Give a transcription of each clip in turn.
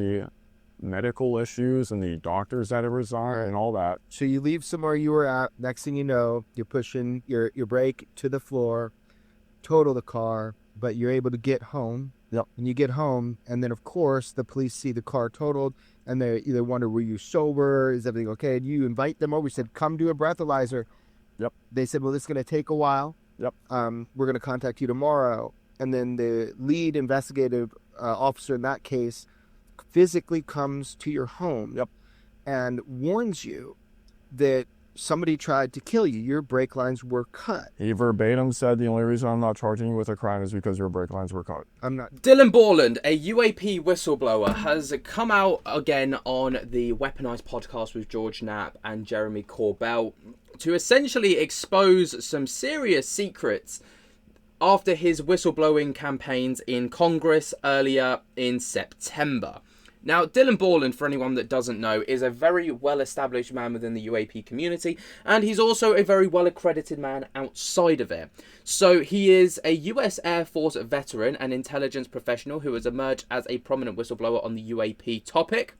the medical issues and the doctors that have resigned and all that. So you leave somewhere you were at. Next thing you know, you're pushing your brake to the floor, total the car, but you're able to get home. Yep. And you get home, and then, of course, the police see the car totaled, and they either wonder, were you sober? Is everything okay? And you invite them over. You said, come do a breathalyzer. Yep. They said, well, this is going to take a while. Yep. We're going to contact you tomorrow. And then the lead investigative officer in that case physically comes to your home. Yep. And warns you that somebody tried to kill you. Your brake lines were cut. He verbatim said the only reason I'm not charging you with a crime is because your brake lines were cut. I'm not. Dylan Borland, a UAP whistleblower, has come out again on the Weaponized podcast with George Knapp and Jeremy Corbell to essentially expose some serious secrets after his whistleblowing campaigns in Congress earlier in September. Now, Dylan Borland, for anyone that doesn't know, is a very well-established man within the UAP community, and he's also a very well-accredited man outside of it. So he is a US Air Force veteran and intelligence professional who has emerged as a prominent whistleblower on the UAP topic.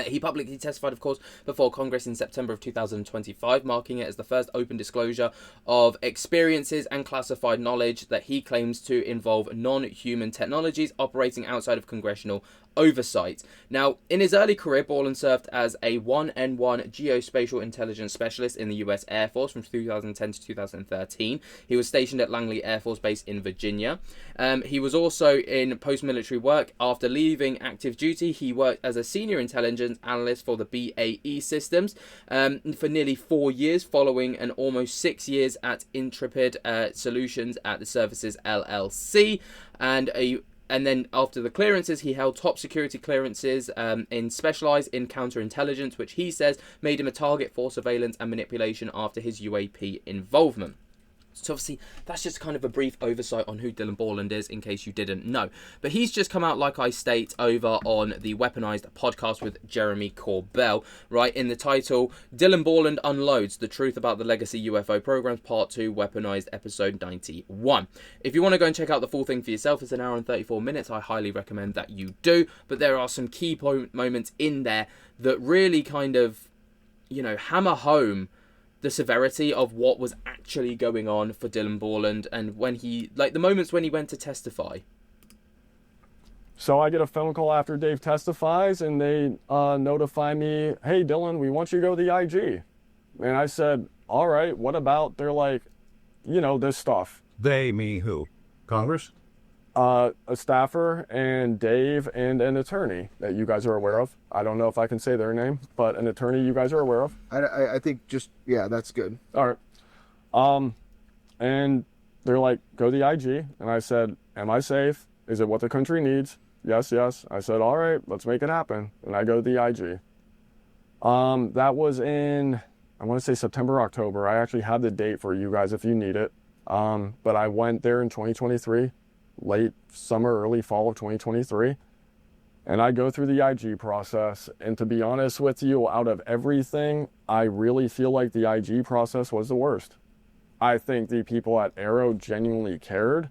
He publicly testified, of course, before Congress in September of 2025, marking it as the first open disclosure of experiences and classified knowledge that he claims to involve non-human technologies operating outside of congressional oversight. Now, in his early career, Borland served as a 1N1 geospatial intelligence specialist in the US Air Force from 2010 to 2013. He was stationed at Langley Air Force Base in Virginia. He was also in post-military work. After leaving active duty, he worked as a senior intelligence analyst for the BAE systems for nearly 4 years, following an almost 6 years at Intrepid Solutions at the Services LLC, and then after the clearances, he held top security clearances in specialized in counterintelligence, which he says made him a target for surveillance and manipulation after his UAP involvement. So obviously, that's just kind of a brief oversight on who Dylan Borland is, in case you didn't know. But he's just come out, like I state, over on the Weaponized podcast with Jeremy Corbell, right? In the title, Dylan Borland Unloads the Truth About the Legacy UFO Programs, Part 2, Weaponized, Episode 91. If you want to go and check out the full thing for yourself, it's an hour and 34 minutes. I highly recommend that you do. But there are some key moments in there that really kind of, hammer home the severity of what was actually going on for Dylan Borland, and when he, the moments when he went to testify. So I get a phone call after Dave testifies, and they notify me, hey, Dylan, we want you to go to the IG. And I said, all right, what about, they're like, this stuff. They, me, who? Congress? A staffer and Dave and an attorney that you guys are aware of. I don't know if I can say their name, but an attorney you guys are aware of. I think that's good. All right. And they're like, go to the IG. And I said, am I safe? Is it what the country needs? Yes. I said, all right, let's make it happen. And I go to the IG. That was in, I want to say September, October. I actually have the date for you guys if you need it. But I went there in 2023. Late summer, early fall of 2023. And I go through the IG process. And to be honest with you, out of everything, I really feel like the IG process was the worst. I think the people at Arrow genuinely cared,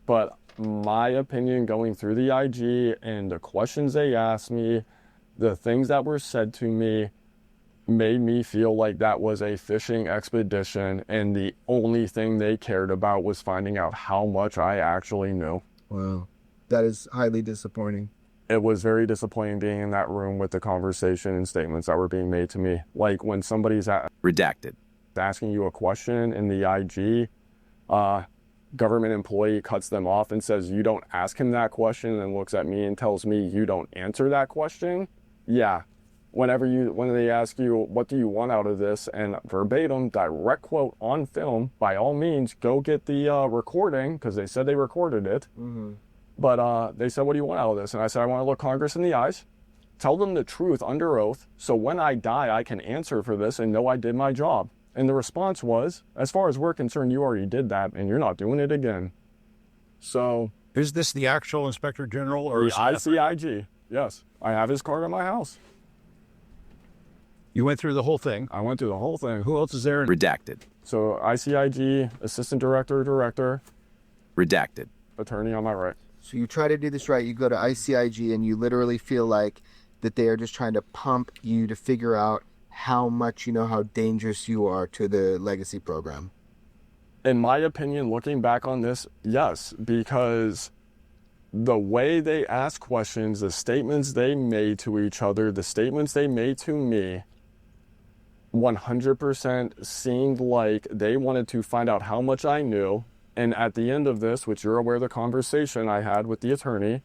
but my opinion going through the IG and the questions they asked me, the things that were said to me, made me feel like that was a fishing expedition, and the only thing they cared about was finding out how much I actually knew. Wow. That is highly disappointing. It was very disappointing being in that room with the conversation and statements that were being made to me. Like when somebody's Redacted. asking you a question in the IG, government employee cuts them off and says, you don't ask him that question, and looks at me and tells me you don't answer that question. Yeah. When they ask you, what do you want out of this? And verbatim, direct quote on film, by all means, go get the recording, because they said they recorded it. Mm-hmm. But they said, what do you want out of this? And I said, I want to look Congress in the eyes, tell them the truth under oath, so when I die, I can answer for this and know I did my job. And the response was, as far as we're concerned, you already did that, and you're not doing it again. So... Is this the actual Inspector General? Or the ICIG, yes. I have his card at my house. You went through the whole thing? I went through the whole thing. Who else is there? Redacted. So ICIG, assistant director, Redacted. attorney on my right. So you try to do this right. You go to ICIG and you literally feel like that they are just trying to pump you to figure out how much you know how dangerous you are to the legacy program. In my opinion, looking back on this, yes, because the way they asked questions, the statements they made to each other, the statements they made to me, 100% seemed like they wanted to find out how much I knew. And at the end of this, which you're aware of the conversation I had with the attorney,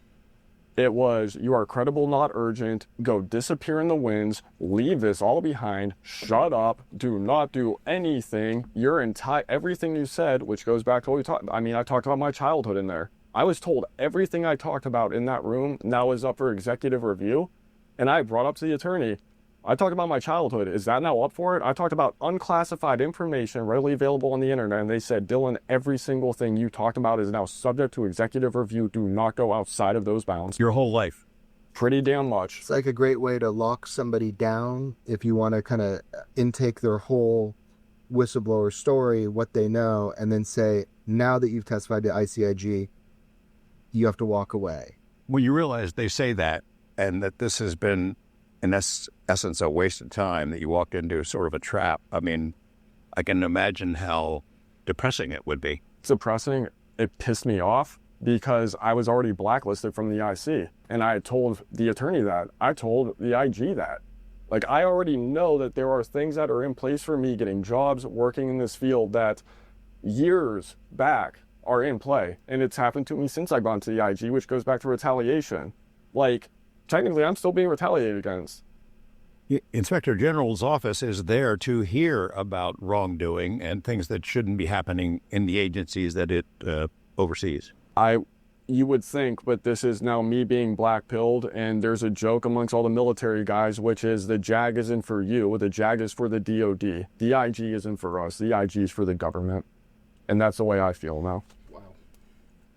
it was, you are credible, not urgent, go disappear in the winds, leave this all behind, shut up, do not do anything. Your entire, everything you said, which goes back to what we talked, I mean, I talked about my childhood in there. I was told everything I talked about in that room now is up for executive review. And I brought up to the attorney, I talked about my childhood. Is that now up for it? I talked about unclassified information readily available on the internet. And they said, Dylan, every single thing you talked about is now subject to executive review. Do not go outside of those bounds. Your whole life. Pretty damn much. It's like a great way to lock somebody down if you want to kind of intake their whole whistleblower story, what they know, and then say, now that you've testified to ICIG, you have to walk away. When you realize they say that, and that this has been, in essence, a waste of time, that you walked into sort of a trap, I mean, I can imagine how depressing it would be. It's depressing. It pissed me off because I was already blacklisted from the IC. And I had told the attorney that. I told the IG that. Like, I already know that there are things that are in place for me getting jobs, working in this field that years back are in play. And it's happened to me since I've gone to the IG, which goes back to retaliation. Like, technically, I'm still being retaliated against. Inspector General's office is there to hear about wrongdoing and things that shouldn't be happening in the agencies that it oversees. You would think, but this is now me being black-pilled, and there's a joke amongst all the military guys, which is the JAG isn't for you, the JAG is for the DOD. The IG isn't for us, the IG is for the government. And that's the way I feel now. Wow.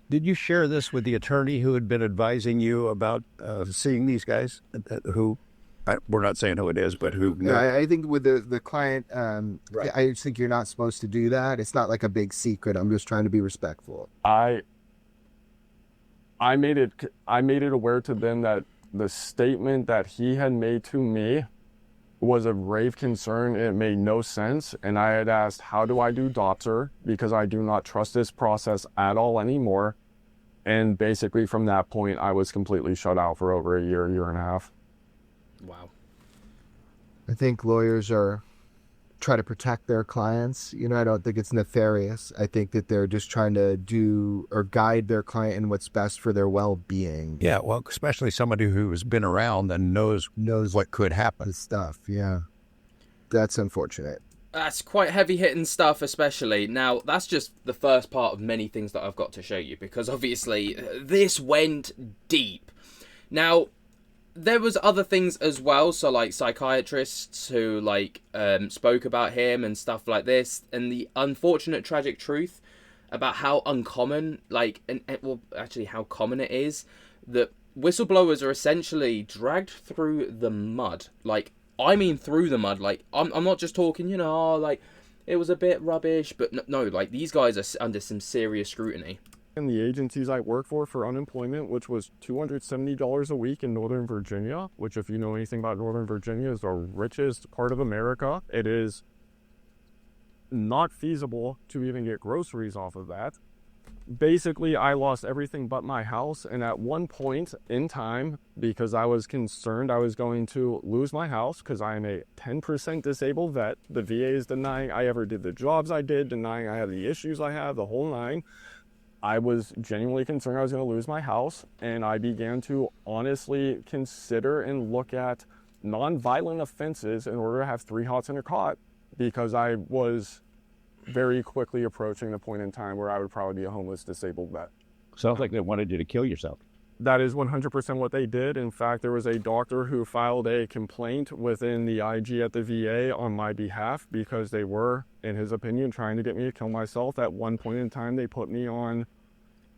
Did you share this with the attorney who had been advising you about seeing these guys? We're not saying who it is, but who? Yeah, I think with the client, Right. I just think you're not supposed to do that. It's not like a big secret. I'm just trying to be respectful. I made it aware to them that the statement that he had made to me was of grave concern. It made no sense. And I had asked, how do I do DOPSR? Because I do not trust this process at all anymore. And basically from that point, I was completely shut out for over a year and a half. Wow. I think lawyers try to protect their clients. You know, I don't think it's nefarious. I think that they're just trying to do or guide their client in what's best for their well-being. Yeah, well, especially somebody who's been around and knows what could happen. The stuff, yeah. That's unfortunate. That's quite heavy-hitting stuff, especially. Now, that's just the first part of many things that I've got to show you, because obviously this went deep. Now, there was other things as well, so like psychiatrists who spoke about him and stuff like this, and the unfortunate tragic truth about how uncommon, how common it is that whistleblowers are essentially dragged through the mud. I mean through the mud. I'm not just talking, it was a bit rubbish, but no, these guys are under some serious scrutiny. In the agencies I work for unemployment, which was $270 a week in Northern Virginia, which, if you know anything about Northern Virginia, is the richest part of America. It is not feasible to even get groceries off of that. Basically, I lost everything but my house, and at one point in time, because I was concerned I was going to lose my house because I am a 10% disabled vet, the VA is denying I ever did the jobs I did, denying I have the issues I have, the whole nine. I was genuinely concerned I was going to lose my house, and I began to honestly consider and look at non-violent offenses in order to have 3 hots in a cot, because I was very quickly approaching the point in time where I would probably be a homeless disabled vet. Sounds like they wanted you to kill yourself. That is 100% what they did. In fact, there was a doctor who filed a complaint within the IG at the VA on my behalf because they were, in his opinion, trying to get me to kill myself. At one point in time, they put me on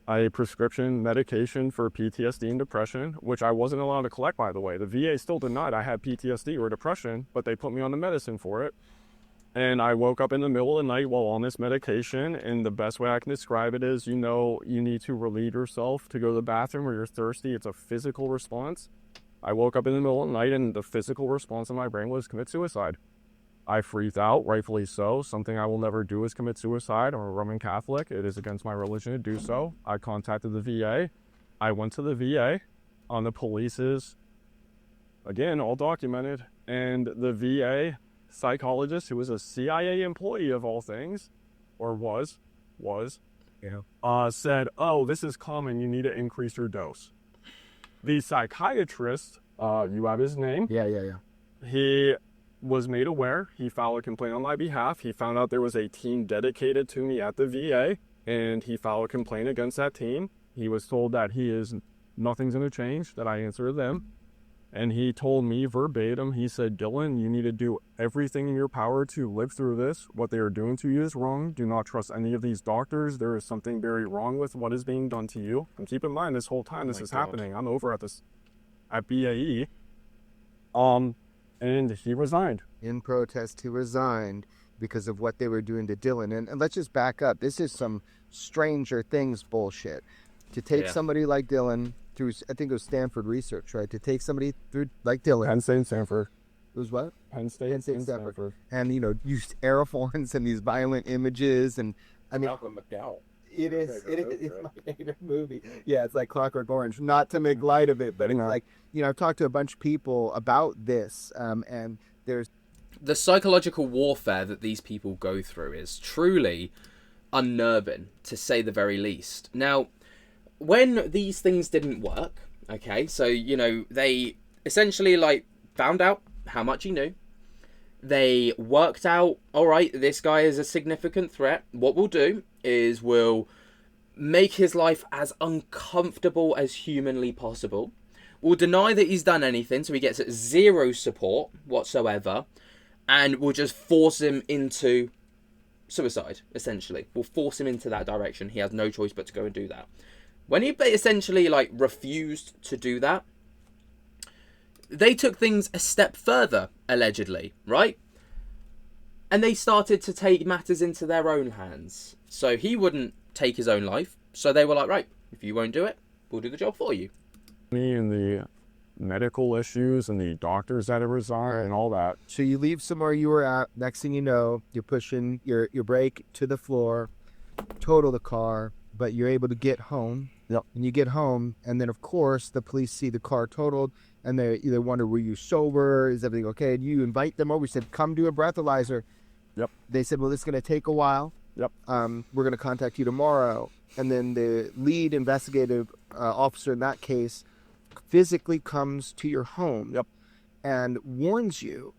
a prescription medication for PTSD and depression, which I wasn't allowed to collect, by the way. The VA still denied I had PTSD or depression, but they put me on the medicine for it. And I woke up in the middle of the night while on this medication. And the best way I can describe it is, you need to relieve yourself to go to the bathroom or you're thirsty. It's a physical response. I woke up in the middle of the night and the physical response in my brain was commit suicide. I freaked out, rightfully so. Something I will never do is commit suicide. I'm a Roman Catholic. It is against my religion to do so. I contacted the VA. I went to the VA on the police's, again, all documented. And the VA psychologist, who was a CIA employee of all things, or was, said, "Oh, this is common. You need to increase your dose." The psychiatrist, you have his name. Yeah. He was made aware. He filed a complaint on my behalf. He found out there was a team dedicated to me at the VA, and he filed a complaint against that team. He was told that nothing's going to change, that I answer to them. And he told me verbatim, he said, "Dylan, you need to do everything in your power to live through this. What they are doing to you is wrong. Do not trust any of these doctors. There is something very wrong with what is being done to you." And keep in mind, this whole time this is happening, I'm over at BAE. And he resigned. In protest, he resigned because of what they were doing to Dylan. And let's just back up. This is some Stranger Things bullshit. To take somebody like Dylan through, I think it was Stanford research, right? To take somebody through like Dylan. Penn State and Stanford. It was what? Penn State and Stanford. And, use aeroforms and these violent images. And I mean, Malcolm McDowell. It's my favorite movie. Yeah, it's like Clockwork Orange. Not to make light of it, but it's like, I've talked to a bunch of people about this, and there's the psychological warfare that these people go through is truly unnerving, to say the very least. Now, when these things didn't work, okay, so, they essentially, found out how much he knew. They worked out, all right, this guy is a significant threat. What we'll do is we'll make his life as uncomfortable as humanly possible. We'll deny that he's done anything, so he gets zero support whatsoever. And we'll just force him into suicide, essentially. We'll force him into that direction. He has no choice but to go and do that. When he essentially, refused to do that, they took things a step further, allegedly, right? And they started to take matters into their own hands. So he wouldn't take his own life. So they were like, right, if you won't do it, we'll do the job for you. Me and the medical issues and the doctors that have resigned and all that. So you leave somewhere you were at. Next thing you know, you're pushing your brake to the floor, total the car, but you're able to get home. Yep. And you get home, and then of course the police see the car totaled, and they either wonder, were you sober? Is everything okay? And you invite them over. You said, come do a breathalyzer. Yep. They said, well, this is going to take a while. Yep. We're going to contact you tomorrow. And then the lead investigative officer in that case physically comes to your home. Yep. And warns you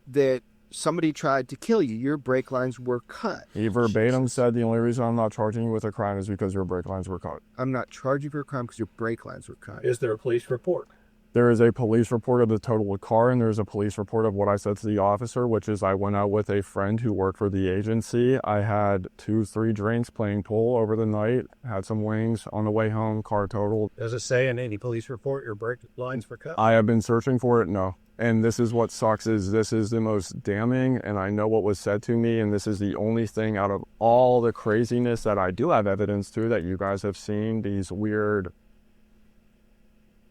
that somebody tried to kill you. Your brake lines were cut. He verbatim said, "The only reason I'm not charging you with a crime is because your brake lines were cut." I'm not charging you for a crime because your brake lines were cut. Is there a police report? There is a police report of the total car, and there's a police report of what I said to the officer, which is I went out with a friend who worked for the agency. I had 2-3 drinks playing pool over the night, had some wings on the way home, car totaled. Does it say in any police report your brake lines were cut? I have been searching for it, no. And this is what sucks, is this is the most damning, and I know what was said to me, and this is the only thing out of all the craziness that I do have evidence to that you guys have seen, these weird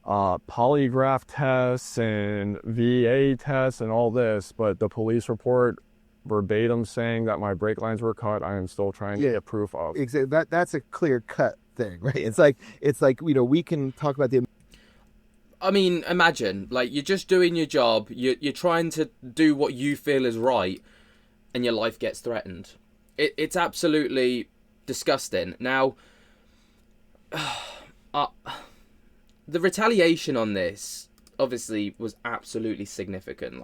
polygraph tests and VA tests and all this, but the police report verbatim saying that my brake lines were cut, I am still trying to get proof of. Exactly. That's a clear cut thing, right? It's like we can talk about the. I mean, imagine, you're just doing your job, you're trying to do what you feel is right, and your life gets threatened. It's absolutely disgusting. Now, the retaliation on this, obviously, was absolutely significant.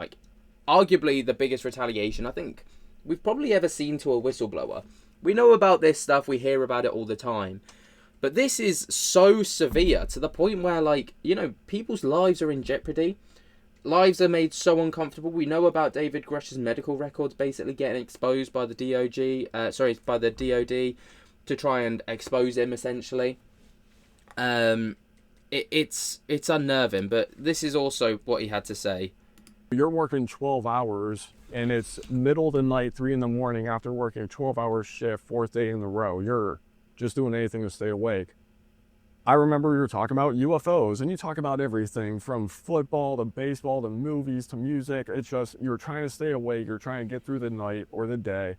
Arguably the biggest retaliation I think we've probably ever seen to a whistleblower. We know about this stuff, we hear about it all the time. But this is so severe to the point where, people's lives are in jeopardy. Lives are made so uncomfortable. We know about David Grush's medical records basically getting exposed by the by the DOD to try and expose him, essentially. It's unnerving, but this is also what he had to say. You're working 12 hours and it's middle of the night, 3 in the morning after working a 12-hour shift, 4th day in a row. You're just doing anything to stay awake. I remember you were talking about UFOs, and you talk about everything from football to baseball to movies to music. It's just, you're trying to stay awake, you're trying to get through the night or the day.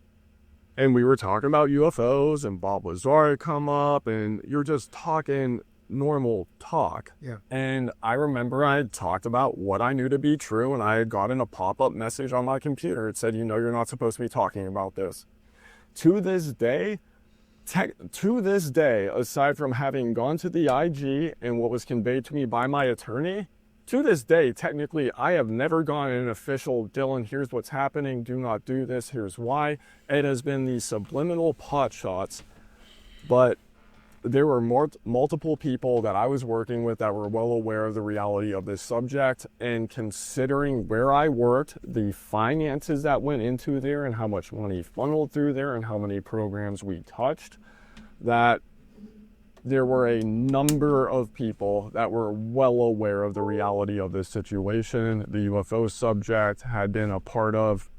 And we were talking about UFOs, and Bob Lazar had come up, and you're just talking normal talk. Yeah. And I remember I had talked about what I knew to be true, and I had gotten a pop-up message on my computer. It said, you're not supposed to be talking about this. To this day, aside from having gone to the IG and what was conveyed to me by my attorney, to this day, technically, I have never gone an official, Dylan, here's what's happening, do not do this, here's why. It has been these subliminal pot shots, but there were multiple people that I was working with that were well aware of the reality of this subject, and considering where I worked, the finances that went into there and how much money funneled through there and how many programs we touched, that there were a number of people that were well aware of the reality of this situation. The UFO subject had been a part of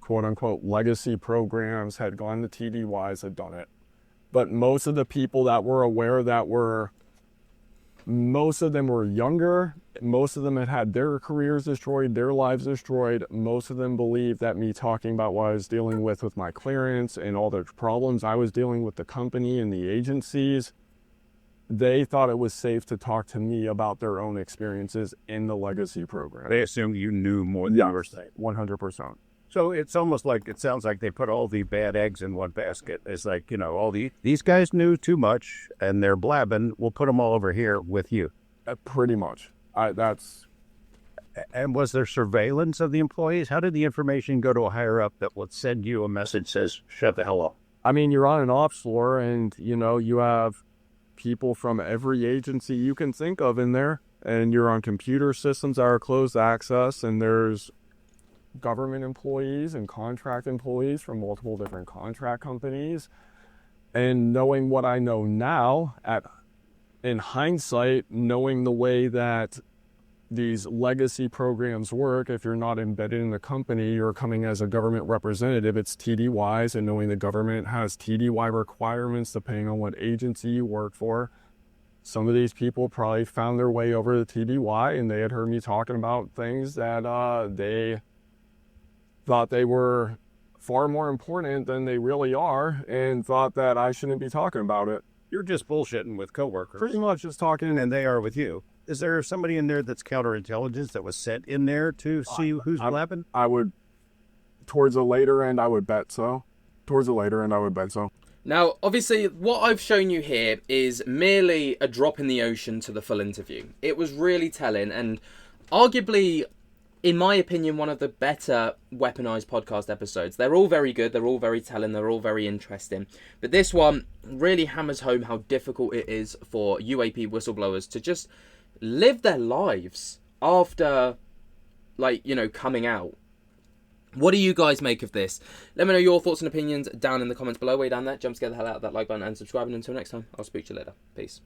quote unquote legacy programs, had gone to TDYs, had done it. But most of the people that were aware most of them were younger. Most of them had had their careers destroyed, their lives destroyed. Most of them believed that me talking about what I was dealing with my clearance and all the problems I was dealing with the company and the agencies, they thought it was safe to talk to me about their own experiences in the legacy program. They assumed you knew more than you were saying. 100%. So it's almost like, it sounds like they put all the bad eggs in one basket. It's like, these guys knew too much and they're blabbing. We'll put them all over here with you. Pretty much. And was there surveillance of the employees? How did the information go to a higher up that would send you a message that says, shut the hell up? I mean, you're on an ops floor and, you have people from every agency you can think of in there, and you're on computer systems that are closed access, and there's government employees and contract employees from multiple different contract companies. And knowing what I know now, in hindsight, knowing the way that these legacy programs work, if you're not embedded in the company, you're coming as a government representative, it's TDYs, and knowing the government has TDY requirements depending on what agency you work for. Some of these people probably found their way over to TDY, and they had heard me talking about things that they thought they were far more important than they really are, and thought that I shouldn't be talking about it. You're just bullshitting with coworkers. Pretty much just talking. And they are with you. Is there somebody in there that's counterintelligence that was sent in there to see who's blabbing? Towards the later end, I would bet so. Now, obviously, what I've shown you here is merely a drop in the ocean to the full interview. It was really telling, and arguably, in my opinion, one of the better weaponized podcast episodes. They're all very good, they're all very telling, they're all very interesting. But this one really hammers home how difficult it is for UAP whistleblowers to just live their lives after, coming out. What do you guys make of this? Let me know your thoughts and opinions down in the comments below. Way down there. Jump to get the hell out of that like button and subscribe. And until next time, I'll speak to you later. Peace.